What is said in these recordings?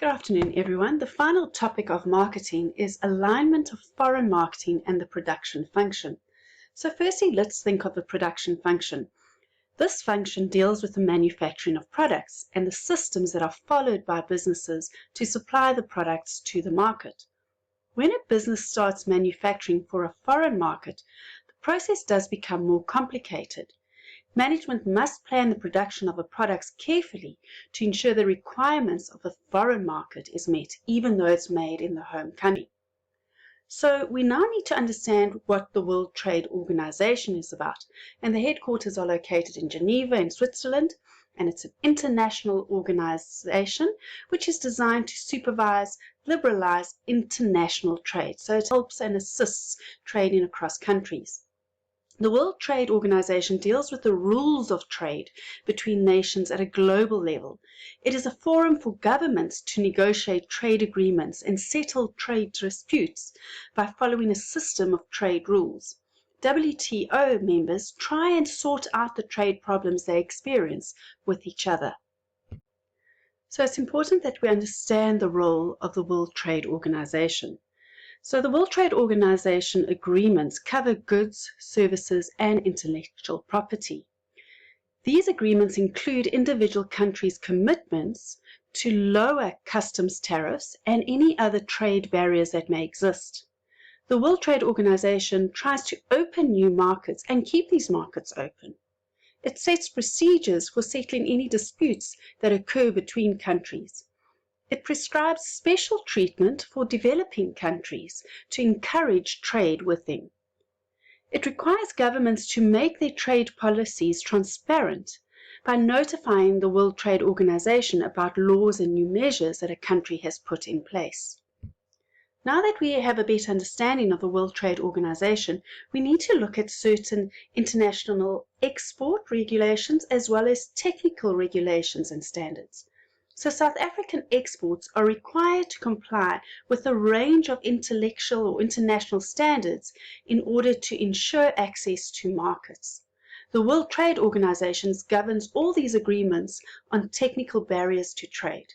Good afternoon, everyone. The final topic of marketing is alignment of foreign marketing and the production function. So firstly, let's think of the production function. This function deals with the manufacturing of products and the systems that are followed by businesses to supply the products to the market. When a business starts manufacturing for a foreign market, the process does become more complicated. Management must plan the production of the products carefully to ensure the requirements of the foreign market is met, even though it's made in the home country. So we now need to understand what the World Trade Organization is about, and the headquarters are located in Geneva in Switzerland, and it's an international organization which is designed to supervise, liberalize international trade. So it helps and assists trading across countries. The World Trade Organization deals with the rules of trade between nations at a global level. It is a forum for governments to negotiate trade agreements and settle trade disputes by following a system of trade rules. WTO members try and sort out the trade problems they experience with each other. So it's important that we understand the role of the World Trade Organization. So the World Trade Organization agreements cover goods, services, and intellectual property. These agreements include individual countries' commitments to lower customs tariffs and any other trade barriers that may exist. The World Trade Organization tries to open new markets and keep these markets open. It sets procedures for settling any disputes that occur between countries. It prescribes special treatment for developing countries to encourage trade with them. It requires governments to make their trade policies transparent by notifying the World Trade Organization about laws and new measures that a country has put in place. Now that we have a better understanding of the World Trade Organization, we need to look at certain international export regulations as well as technical regulations and standards. So South African exports are required to comply with a range of intellectual or international standards in order to ensure access to markets. The World Trade Organization governs all these agreements on technical barriers to trade.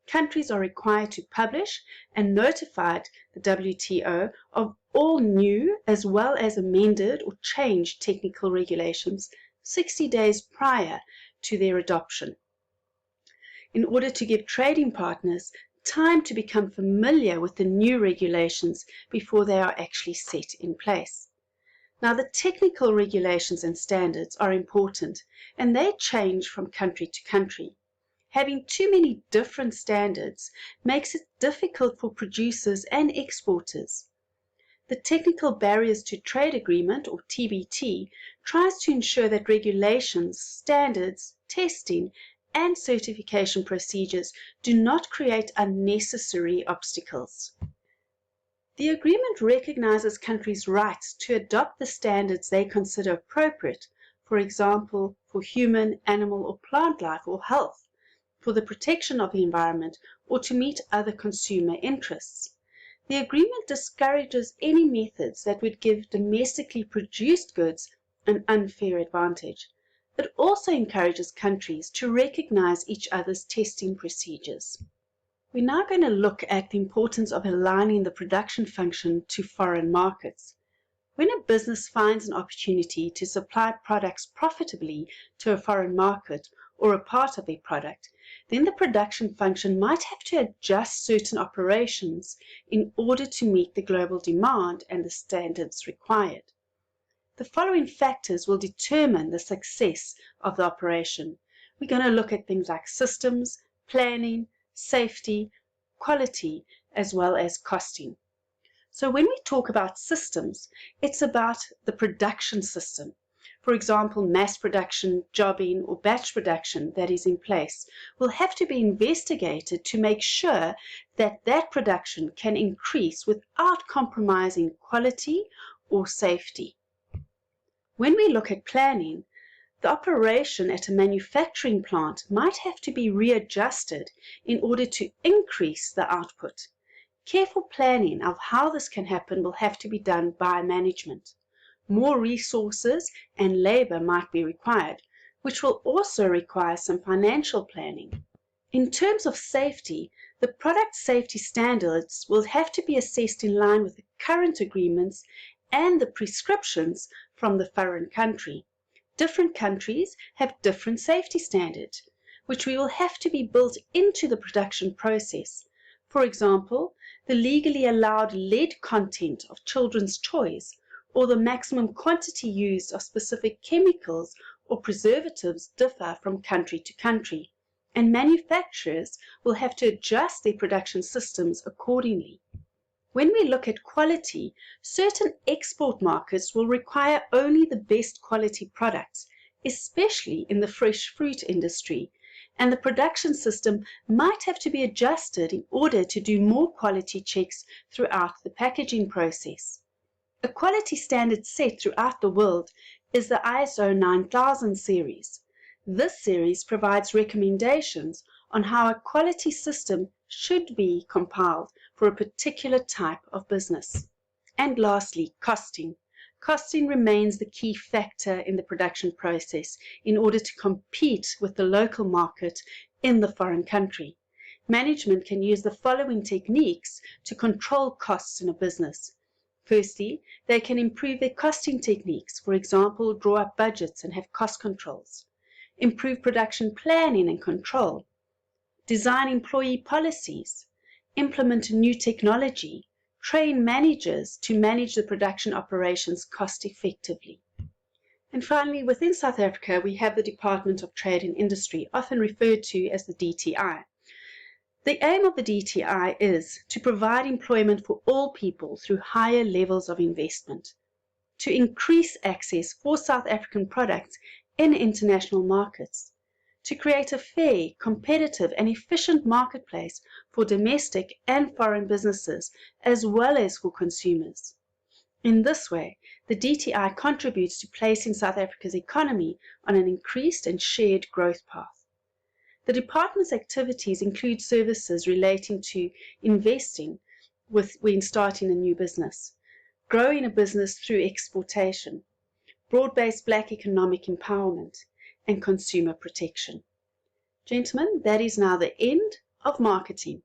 Countries are required to publish and notify the WTO of all new as well as amended or changed technical regulations 60 days prior to their adoption, in order to give trading partners time to become familiar with the new regulations before they are actually set in place. Now, the technical regulations and standards are important, and they change from country to country. Having too many different standards makes it difficult for producers and exporters. The Technical Barriers to Trade Agreement, or TBT, tries to ensure that regulations, standards, testing, and certification procedures do not create unnecessary obstacles. The agreement recognizes countries' rights to adopt the standards they consider appropriate, for example, for human, animal, or plant life or health, for the protection of the environment, or to meet other consumer interests. The agreement discourages any methods that would give domestically produced goods an unfair advantage. It also encourages countries to recognize each other's testing procedures. We're now going to look at the importance of aligning the production function to foreign markets. When a business finds an opportunity to supply products profitably to a foreign market or a part of their product, then the production function might have to adjust certain operations in order to meet the global demand and the standards required. The following factors will determine the success of the operation. We're going to look at things like systems, planning, safety, quality, as well as costing. So when we talk about systems, it's about the production system. For example, mass production, jobbing, or batch production that is in place will have to be investigated to make sure that that production can increase without compromising quality or safety. When we look at planning, the operation at a manufacturing plant might have to be readjusted in order to increase the output. Careful planning of how this can happen will have to be done by management. More resources and labor might be required, which will also require some financial planning. In terms of safety, the product safety standards will have to be assessed in line with the current agreements and the prescriptions from the foreign country. Different countries have different safety standards, which will have to be built into the production process. For example, the legally allowed lead content of children's toys or the maximum quantity used of specific chemicals or preservatives differ from country to country, and manufacturers will have to adjust their production systems accordingly. When we look at quality, certain export markets will require only the best quality products, especially in the fresh fruit industry, and the production system might have to be adjusted in order to do more quality checks throughout the packaging process. A quality standard set throughout the world is the ISO 9000 series. This series provides recommendations on how a quality system should be compiled for a particular type of business. And lastly, costing. Costing remains the key factor in the production process in order to compete with the local market in the foreign country. Management can use the following techniques to control costs in a business. Firstly, they can improve their costing techniques, for example, draw up budgets and have cost controls. Improve production planning and control, design employee policies, implement new technology, train managers to manage the production operations cost effectively. And finally, within South Africa, we have the Department of Trade and Industry, often referred to as the DTI. The aim of the DTI is to provide employment for all people through higher levels of investment, to increase access for South African products in international markets, to create a fair, competitive and efficient marketplace for domestic and foreign businesses as well as for consumers. In this way, the DTI contributes to placing South Africa's economy on an increased and shared growth path. The department's activities include services relating to investing when starting a new business, growing a business through exportation, broad-based Black economic empowerment, and consumer protection. Gentlemen, that is now the end of marketing.